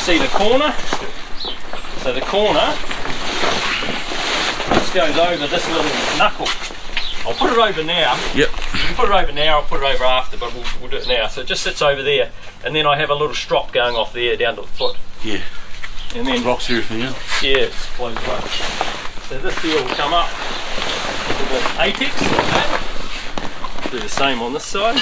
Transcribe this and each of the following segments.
see the corner. So the corner just goes over this little knuckle. I'll put it over now. Yep. You can put it over now, I'll put it over after, but we'll do it now. So it just sits over there, and then I have a little strop going off there down to the foot. Yeah. And then locks everything in. Yeah, it's closed up. So this here will come up with the apex. Do the same on this side.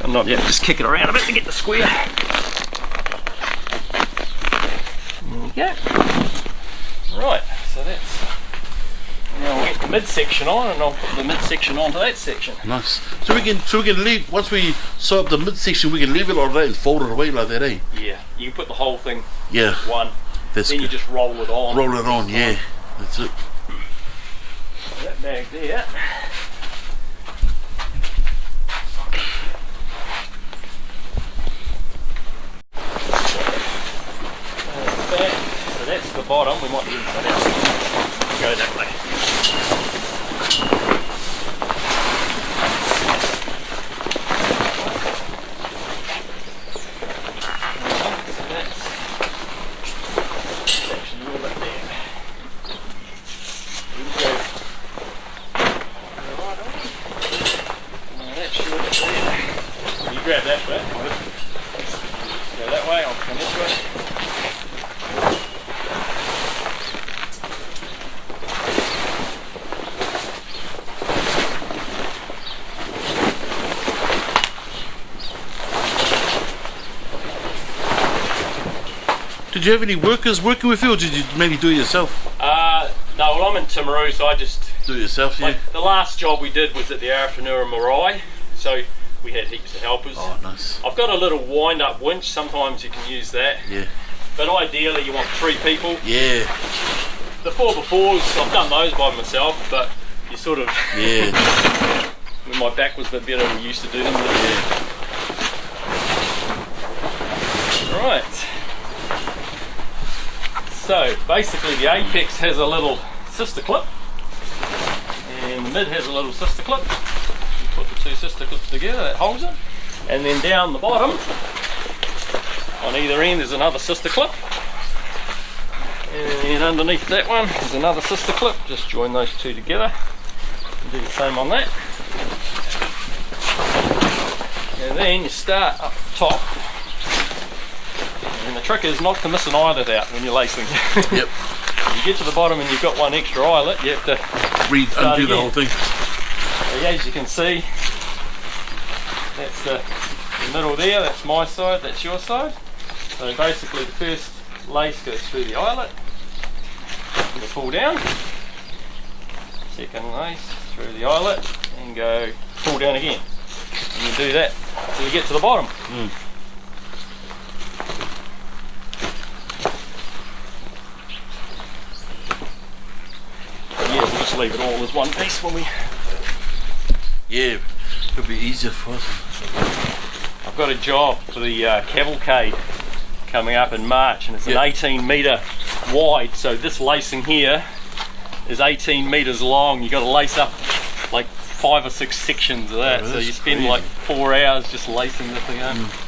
I'm not yet, just kick it around a bit to get the square. There we go. Right, so that's, now we'll get the midsection on, and I'll put the midsection onto that section. Nice. So we can leave, once we sew up the midsection, we can leave it like that and fold it away like that, eh? Yeah, you can put the whole thing yeah. one, that's then good. you just roll it on. Roll it on, yeah. That's it. That bag there. So that's the bottom. We might do that out. Go that way. So that's actually all that there. You grab that bit. Go that way, I'll come this way. Did you have any workers working with you, or did you mainly do it yourself? No, well I'm in Timaru, so I just do it yourself, yeah? Like, the last job we did was at the Arafanura Marae, so we had heaps of helpers. Oh, nice. I've got a little wind-up winch, sometimes you can use that. Yeah. But ideally you want 3 people. Yeah. The 4x4s, I've done those by myself, but you sort of... Yeah. When my back was a bit better, we used to do them. Yeah. Right. So basically the apex has a little sister clip, and the mid has a little sister clip. You put the 2 sister clips together, that holds it. And then down the bottom, on either end, there's another sister clip. And underneath that one is another sister clip. Just join those 2 together and do the same on that. And then you start up top. And the trick is not to miss an eyelet out when you're lacing. Yep. You get to the bottom and you've got one extra eyelet, you have to undo the whole thing. So as you can see, that's the middle there, that's my side, that's your side. So basically the first lace goes through the eyelet, and you pull down. Second lace through the eyelet, and go pull down again. And you do that till you get to the bottom. Mm. Yeah, we'll just leave it all as one piece when we... Yeah, it'll be easier for us. I've got a job for the cavalcade coming up in March, and it's an 18 metre wide, so this lacing here is 18 metres long. You've got to lace up like 5 or 6 sections of that, so you spend crazy. Like 4 hours just lacing the thing up. Mm.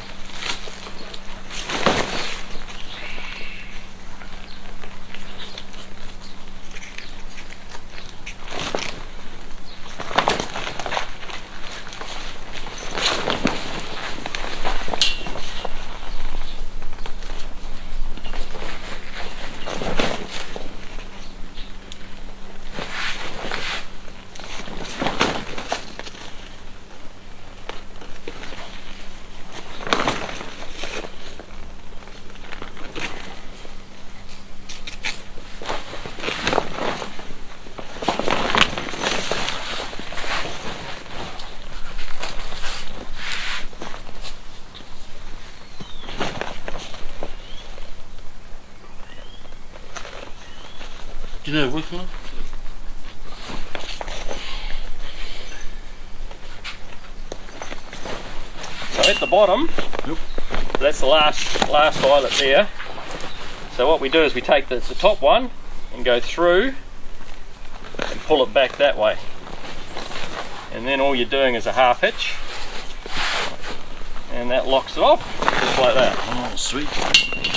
Do you know which one? So at the bottom, that's the last eyelet there. So what we do is we take the top one and go through and pull it back that way. and then all you're doing is a half hitch, and that locks it off, just like that. Oh, sweet.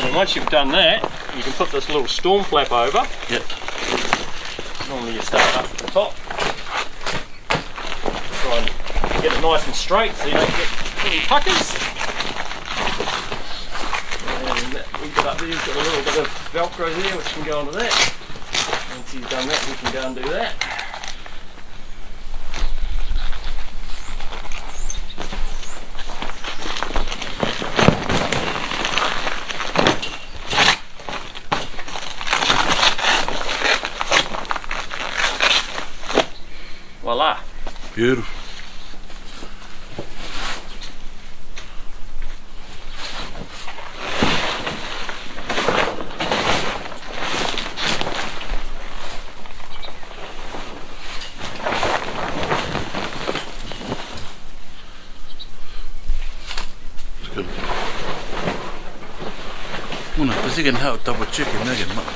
And once you've done that, you can put this little storm flap over. Yep. Normally you start up at the top. Try and get it nice and straight so you don't get any puckers. And that wee bit up there, you've got a little bit of Velcro there which can go onto that. Once you've done that, you can go and do that. Voila. Beautiful. Good. Muna, kasi kan hao double chicken na kan mak.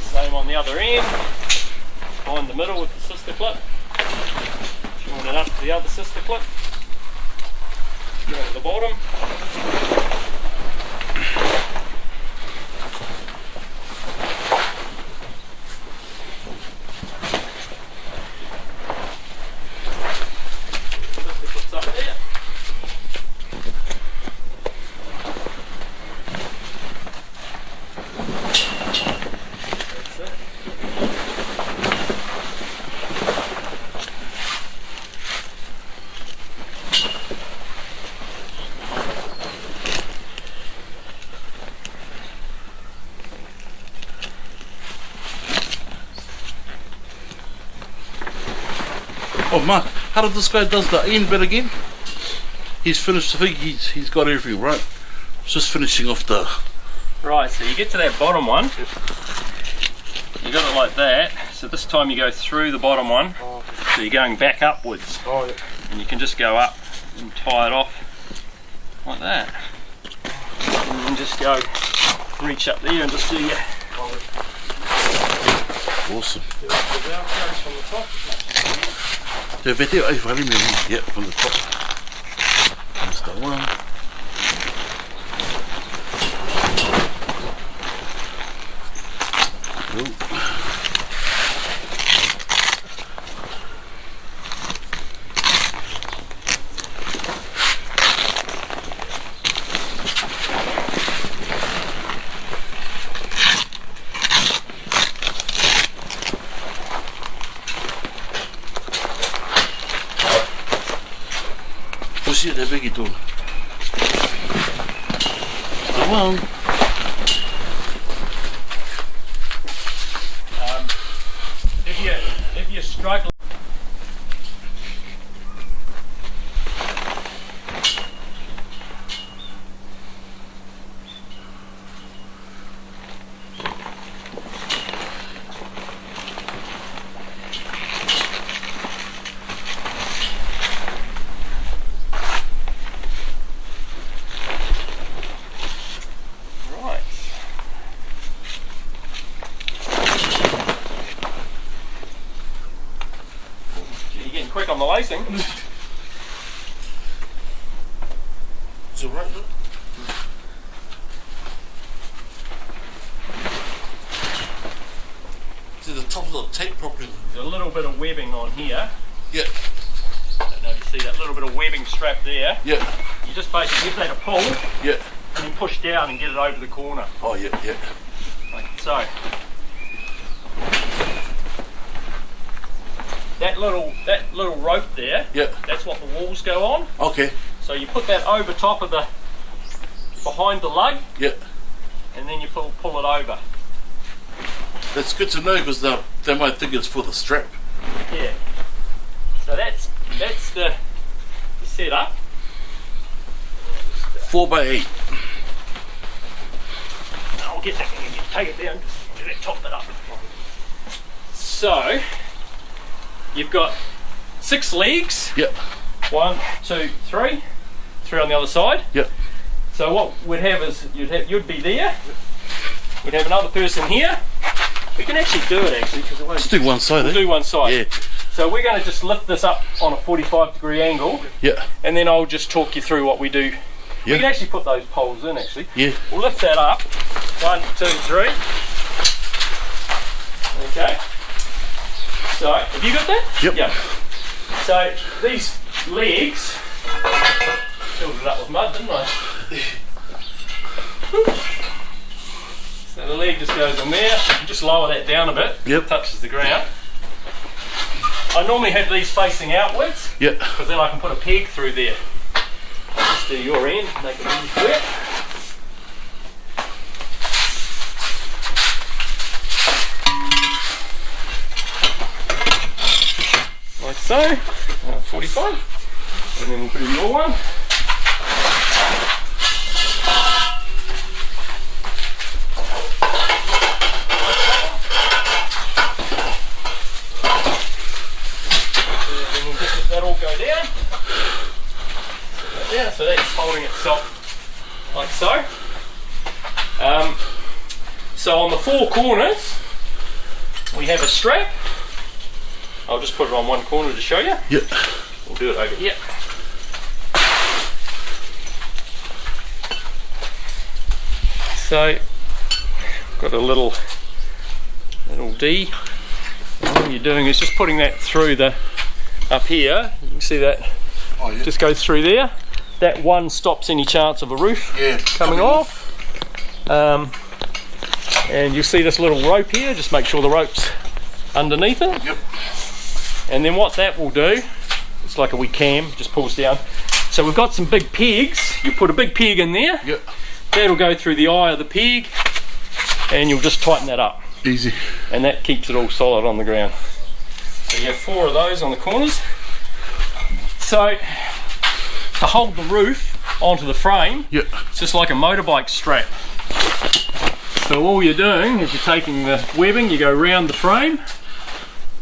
Same on the other end. Find the middle with the sister clip. Join it up to the other sister clip. Go to the bottom. Sister clip's up there. That's it. Oh Mark, how did this guy does the end bit again? He's finished, I think he's got everything right. Just finishing off the... Right, so you get to that bottom one, you got it like that, so this time you go through the bottom one, so you're going back upwards, and you can just go up and tie it off like that, and then just go reach up there and just do your Awesome. Velcros from the top. The video, I really mean, yeah, from the top. That's the one. Cool. Push it, the biggie tool. The one. If you're struggling. You're getting quick on the lacing. Is it right now? See the top of the tape properly. There's a little bit of webbing on here. Yeah, I don't know if you see that little bit of webbing strap there. yeah, You just basically give that a pull yeah. and then push down and get it over the corner. Oh yeah, yeah. Like so. That little rope there, Yeah. that's what the walls go on. Okay. So you put that over top of the, behind the lug, Yeah. and then you pull it over. That's good to know because they might think it's for the strap. Yeah. So that's the setup. 4x8. I'll get that when you take it down, just get that top bit up. So, you've got 6 legs. Yep. 1, 2, 3. 3 on the other side. Yep. So what we'd have is you'd be there. We'd have another person here. We can actually do it because it won't. Let's do one side. We'll do one side. Yeah. So we're going to just lift this up on a 45-degree angle. Yeah. And then I'll just talk you through what we do. Yeah. We can actually put those poles in actually. Yeah. We'll lift that up. 1, 2, 3. Okay. So have you got that? Yep. Yeah. So these legs, filled it up with mud, didn't I? So the leg just goes in there. You can just lower that down a bit. Yep. Touches the ground. I normally have these facing outwards. Yep. Because then I can put a peg through there. I'll just do your end, make it easy for you. Like so. 45. And then we'll put in your one. So that's holding itself like so. So on the 4 corners we have a strap. I'll just put it on one corner to show you. Yep. We'll do it over here. So got a little D. And all you're doing is just putting that through the up here. You can see that. Oh, yeah. Just goes through there. That one stops any chance of a roof coming off. And you'll see this little rope here. Just make sure the rope's underneath it. Yep. And then what that will do, it's like a wee cam, just pulls down. So we've got some big pegs. You put a big peg in there. Yep. That'll go through the eye of the peg, and you'll just tighten that up. Easy. And that keeps it all solid on the ground. So you have 4 of those on the corners. So to hold the roof onto the frame, Yep. it's just like a motorbike strap. So all you're doing is you're taking the webbing, you go round the frame,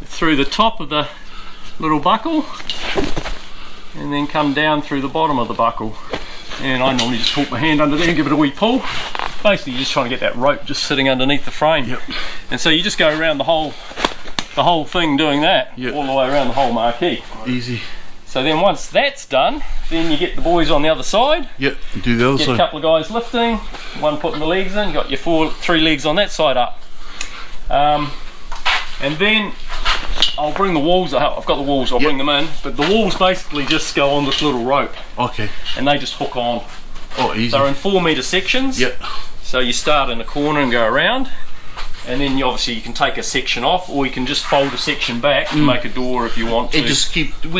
through the top of the little buckle, and then come down through the bottom of the buckle. And I normally just put my hand under there and give it a wee pull. Basically you're just trying to get that rope just sitting underneath the frame. Yep. And so you just go around the whole thing doing that, Yep. all the way around the whole marquee. Easy. So then once that's done, then you get the boys on the other side. Yep. Do the other Get side. a couple of guys lifting, one putting the legs in, you got your 3 legs on that side up. And then I'll bring the walls up. I've got the walls, I'll bring them in, but the walls basically just go on this little rope Okay. and they just hook on. Oh, easy. They're in 4-metre sections. Yep. So you start in a corner and go around, and then obviously you can take a section off, or you can just fold a section back to make a door if you want to. We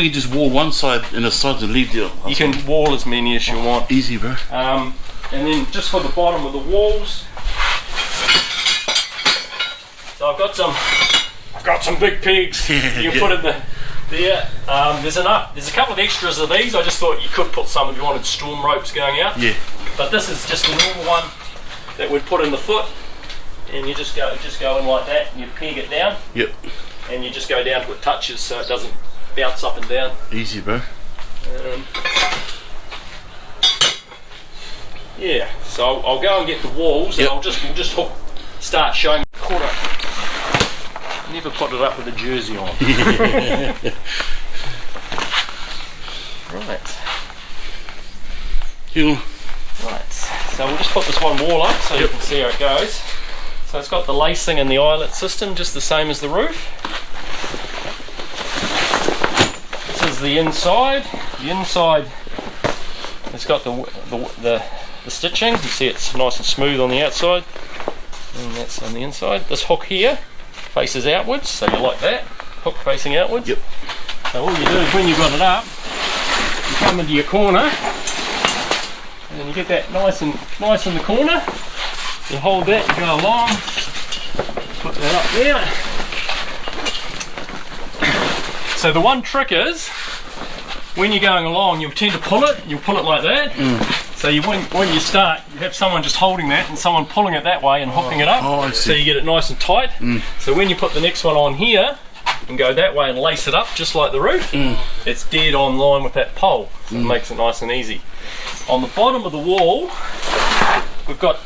can just wall one side and the side and leave the other. You can wall as many as you want. Easy, bro. And then just for the bottom of the walls, so I've got some big pegs you can put in there. There's a couple of extras of these. I just thought you could put some if you wanted storm ropes going out. Yeah. But this is just a normal one that we'd put in the foot, and you just go in like that, and you peg it down. Yep. And you just go down to it touches, so it doesn't bounce up and down. Easy, bro. Yeah. So I'll go and get the walls, and we'll just start showing. Never put it up with a jersey on. Right. You. Right. So we'll just put this one wall up so you can see how it goes. So it's got the lacing and the eyelet system, just the same as the roof. This is the inside. The inside, it's got the stitching. You see it's nice and smooth on the outside, and that's on the inside. This hook here faces outwards, so you like that, hook facing outwards. Yep. So all you do is when you've got it up, you come into your corner, and then you get that nice in the corner. You hold that, you go along, put that up there. So the one trick is, when you're going along, you'll tend to pull it. You'll pull it like that. So when you start, you have someone just holding that and someone pulling it that way and hooking it up. Oh, I see. So you get it nice and tight. So when you put the next one on here, and go that way and lace it up just like the roof. It's dead on line with that pole, so it makes it nice and easy. On the bottom of the wall, we've got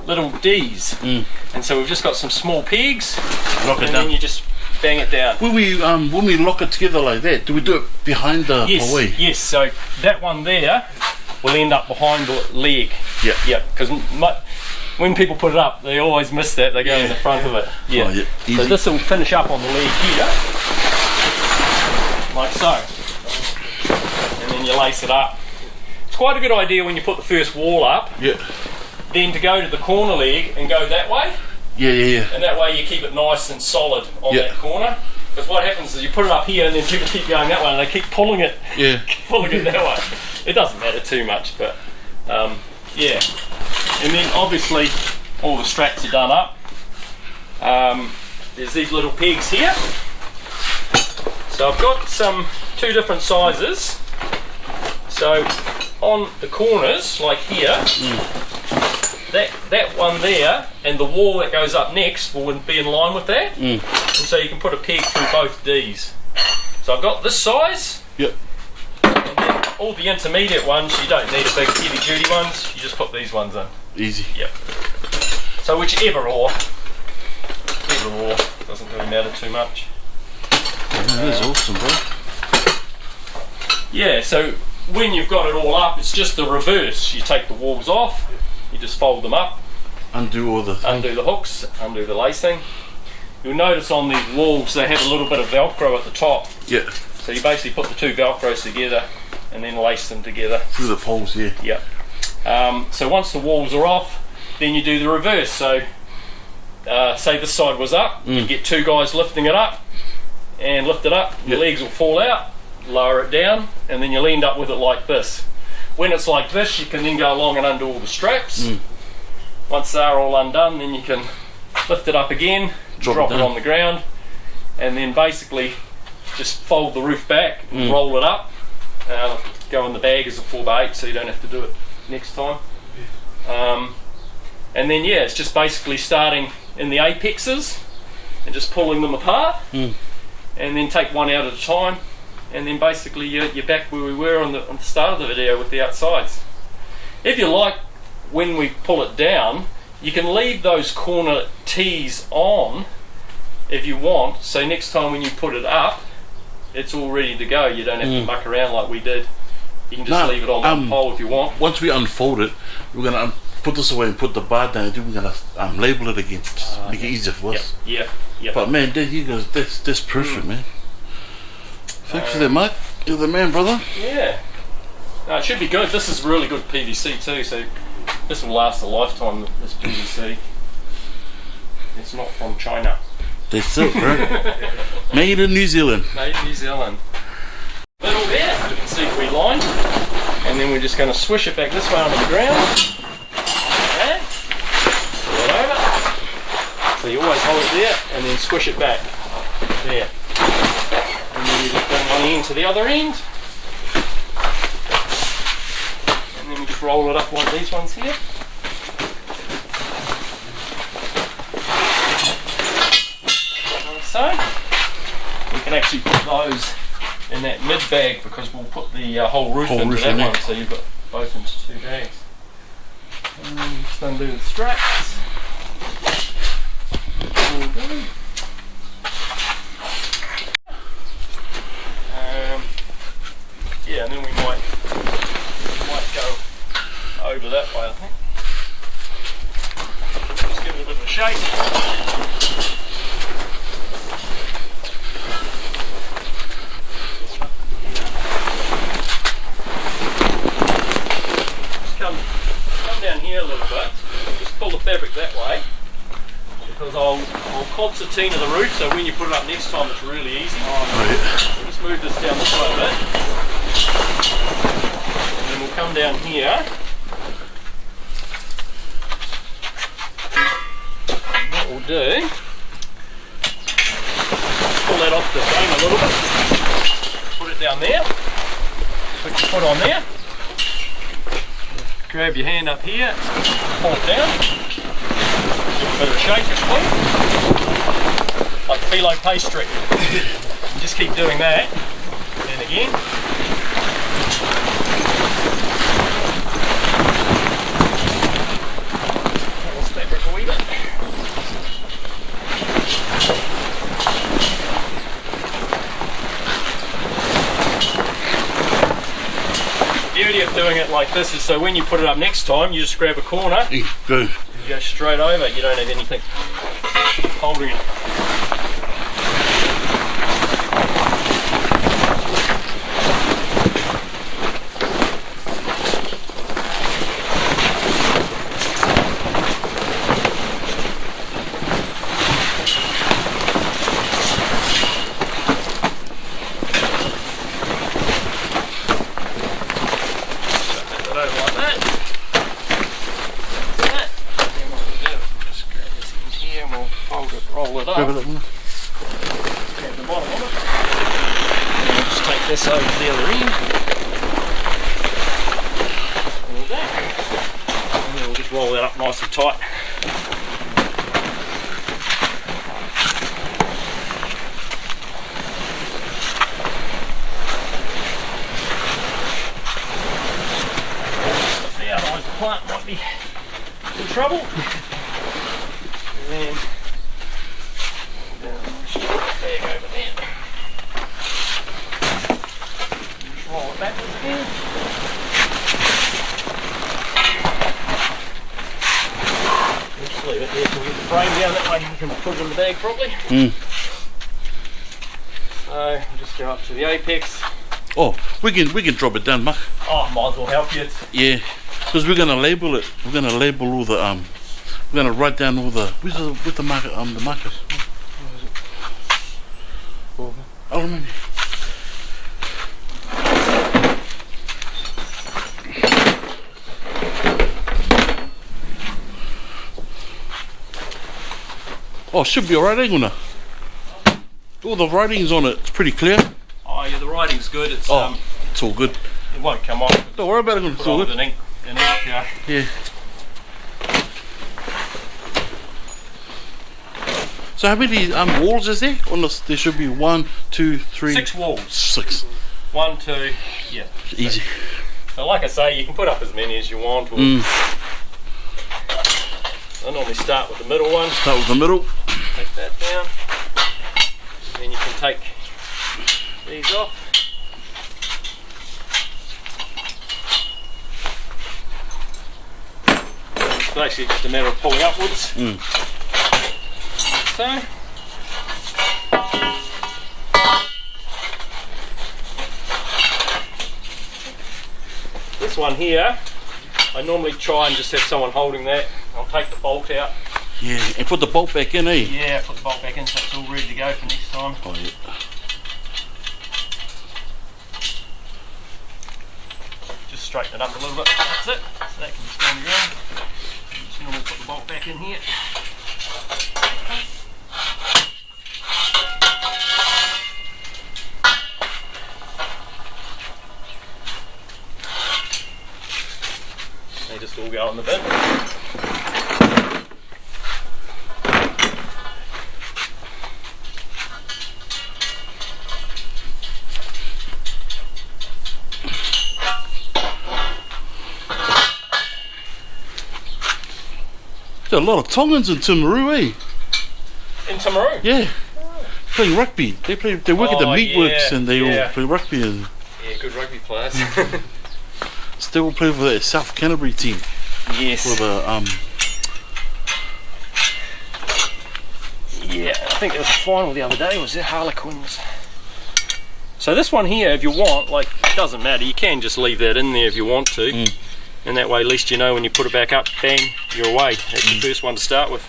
little D's, and so we've just got some small pegs, Lock it and down. then you just bang it down. When we lock it together like that, do we do it behind the away? Yes, so that one there will end up behind the leg. Yeah. Yeah, because when people put it up, they always miss that, they go in the front of it. Yeah. Oh, yeah. So Easy. this will finish up on the leg here, like so. And then you lace it up. It's quite a good idea when you put the first wall up, Yeah. then to go to the corner leg and go that way. Yeah. And that way you keep it nice and solid on Yeah. that corner. Because what happens is you put it up here and then people keep going that way and they keep pulling it, Yeah. pulling it that way. It doesn't matter too much, but yeah. And then obviously all the straps are done up. There's these little pegs here. So I've got two different sizes. So on the corners, like here, that one there and the wall that goes up next will be in line with that. And so you can put a peg through both D's. So I've got this size. Yep. And then all the intermediate ones, you don't need a big heavy duty ones, you just put these ones in. Easy. Yep. So whichever or, doesn't really matter too much. That is awesome, bro. Yeah, so when you've got it all up, it's just the reverse. You take the walls off, you just fold them up, Undo all the undo the hooks, undo the lacing. You'll notice on these walls they have a little bit of Velcro at the top. Yeah. So you basically put the two Velcros together and then lace them together. Through the poles, yeah. Yep. So once the walls are off, then you do the reverse. So say this side was up, you get two guys lifting it up and lift it up, your legs will fall out, lower it down, and then you'll end up with it like this. When it's like this, you can then go along and undo all the straps. Once they're all undone, then you can lift it up again, drop it on the ground, and then basically just fold the roof back, roll it up, go in the bag as a 4x8 so you don't have to do it next time. And then yeah, it's just basically starting in the apexes and just pulling them apart, and then take one out at a time, and then basically you're back where we were on the start of the video with the outsides. If you like, when we pull it down, you can leave those corner T's on if you want, so next time when you put it up, it's all ready to go. You don't have to muck around like we did. You can just leave it on the pole if you want. Once we unfold it, we're going to put this away and put the bar down, and then we're going to label it again. Just make it easier for us. Yep. But man, that's perfect, man. Thanks for that, mate. You're the man, brother. Yeah. No, it should be good. This is really good PVC too, so this will last a lifetime, this PVC. It's not from China. That's it, bro. Made in New Zealand. Made in New Zealand. Little there, you can see we lined, and then we're just going to swish it back this way onto the ground. Okay. Pull it over. So you always hold it there, and then squish it back. There. And then you just bring one end to the other end. And then we just roll it up like these ones here. So we can actually put those in that mid bag because we'll put the whole roof into that one, so you've got both into two bags. And then just undo the straps. All good. Yeah, and then we might go over that way, I think. Just give it a bit of a shake. Come down here a little bit, just pull the fabric that way, because I'll concertina the roof, so when you put it up next time it's really easy. So just move this down this way a bit, and then we'll come down here. And what we'll do, pull that off the frame a little bit, put it down there, put your foot on there. Grab your hand up here, pull it down, give it a bit of a shake and pull. like phyllo pastry. You just keep doing that, and again. I'll step back a wee bit. The beauty of doing it like this is so when you put it up next time, you just grab a corner, you go straight over, you don't have anything holding it. Grab the bottom of it. And we'll just take this over to the other end. Like that. And then we'll just roll that up nice and tight. Otherwise the plant might be in trouble. And then bag over there. Just roll it backwards again. Just leave it there till we get the frame down, that way you can put it in the bag properly. So we'll just go up to the apex. Oh, we can drop it down, Mark. Oh, might as well help you. Yeah, because we're gonna label it. We're gonna label all the We're gonna write down all the with the marker the markers. Aluminium. Oh, should be alright, ain't gonna? All the writing's on it. It's pretty clear. Oh yeah, the writing's good. It's it's all good. It won't come off. Don't worry about it. It's all good. Ink, yeah. So how many walls is there? On this, there should be 1, 2, 3, 6 walls. 6. 1, 2, yeah. Easy. So like I say, you can put up as many as you want. Or I normally start with the middle one. Start with the middle. Take that down. And then you can take these off. It's basically just a matter of pulling upwards. So. This one here, I normally try and just have someone holding that. I'll take the bolt out. Yeah, and put the bolt back in, eh? Yeah, put the bolt back in so it's all ready to go for next time. Oh yeah. Just straighten it up a little bit. That's it. So that can just go on the ground. Just normally put the bolt back in here. They just all go in the bin. There are a lot of Tongans in Timaru, eh? In Timaru? Yeah. Playing rugby. They work at the meatworks and they all play rugby. And yeah, good rugby players. still play for the South Canterbury team. Yes. For the yeah, I think there was a final the other day, was it Harlequins? So this one here, if you want, like, it doesn't matter, you can just leave that in there if you want to. And that way at least you know when you put it back up, bang, you're away. That's the first one to start with.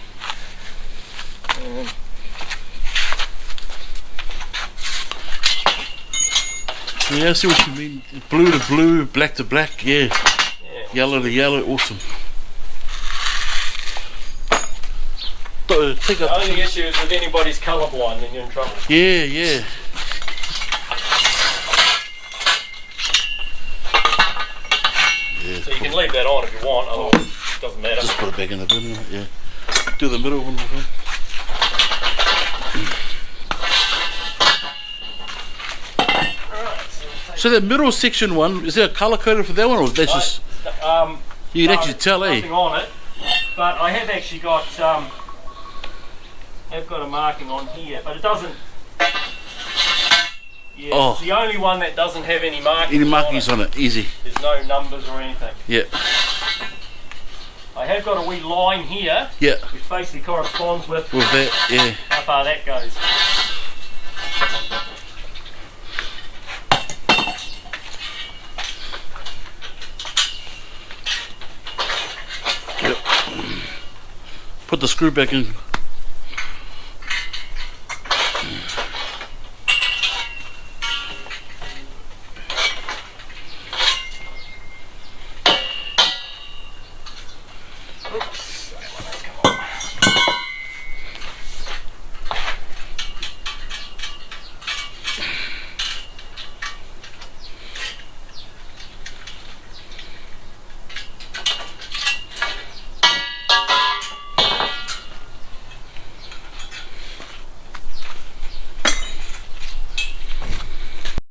Yeah, I see what you mean. Blue to blue, black to black, yeah. Yellow to yellow, awesome. The only issue is if anybody's colourblind, then you're in trouble. Yeah, yeah. So you can leave that on if you want, otherwise it doesn't matter. Just put it back in the bin, yeah. Do the middle one. So that middle section one, is there a colour coded for that one, or is that just you can actually tell, eh? Nothing on it, but I have actually got a marking on here, but it doesn't. Yeah, it's the only one that doesn't have any markings. Any markings on it, easy. There's no numbers or anything. Yeah. I have got a wee line here, Yeah. which basically corresponds with that, yeah. how far that goes. Yep. Put the screw back in.